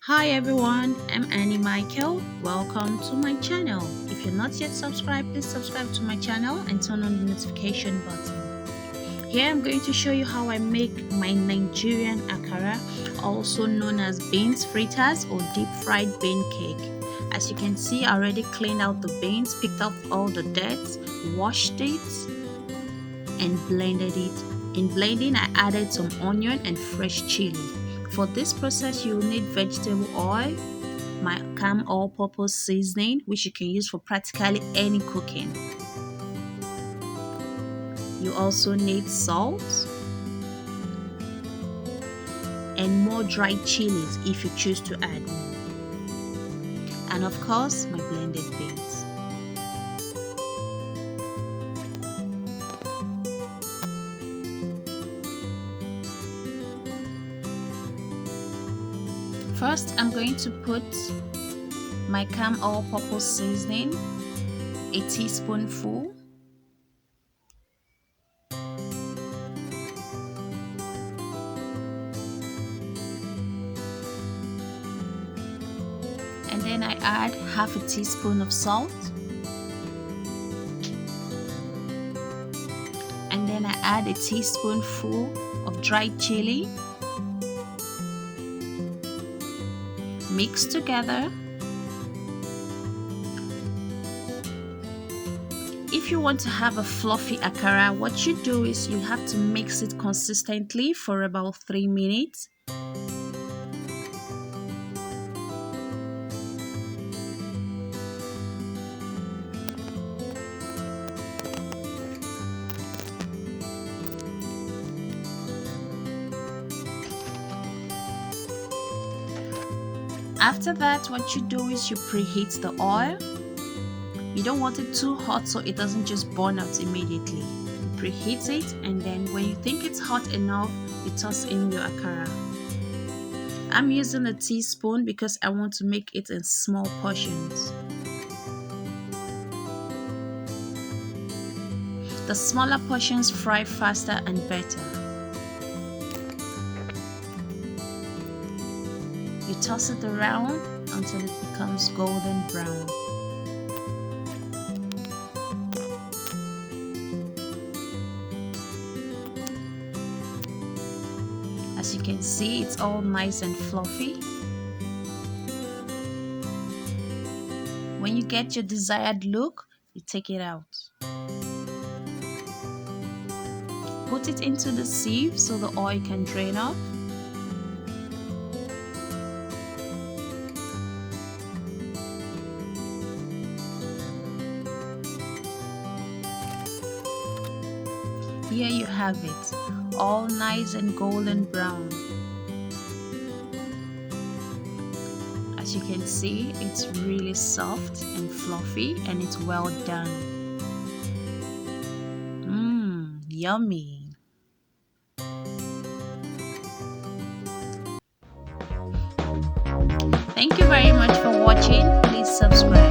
Hi everyone, I'm Annie Michael. Welcome to my channel. If you're not yet subscribed, please subscribe to my channel and turn on the notification button. Here I'm going to show you how I make my Nigerian Akara, also known as beans fritters or deep fried bean cake. As you can see, I already cleaned out the beans, picked up all the dirt, washed it and blended it. In blending, I added some onion and fresh chili. For this process, you will need vegetable oil, my calm all-purpose seasoning, which you can use for practically any cooking. You also need salt and more dried chilies if you choose to add more. And of course, my blended beans. First, I'm going to put my calm all-purpose seasoning, a teaspoonful. And then I add half a teaspoon of salt. And then I add a teaspoonful of dried chili. Mix together. If you want to have a fluffy akara, what you do is you have to mix it consistently for about 3 minutes. After that, what you do is you preheat the oil. You don't want it too hot so it doesn't just burn out immediately. You preheat it, and then when you think it's hot enough, you toss in your akara. I'm using a teaspoon because I want to make it in small portions. The smaller portions fry faster and better. You toss it around until it becomes golden brown. As you can see, it's all nice and fluffy. When you get your desired look, you take it out. Put it into the sieve so the oil can drain off. Here you have it, all nice and golden brown. As you can see, it's really soft and fluffy and it's well done. Yummy. Thank you very much for watching. Please subscribe.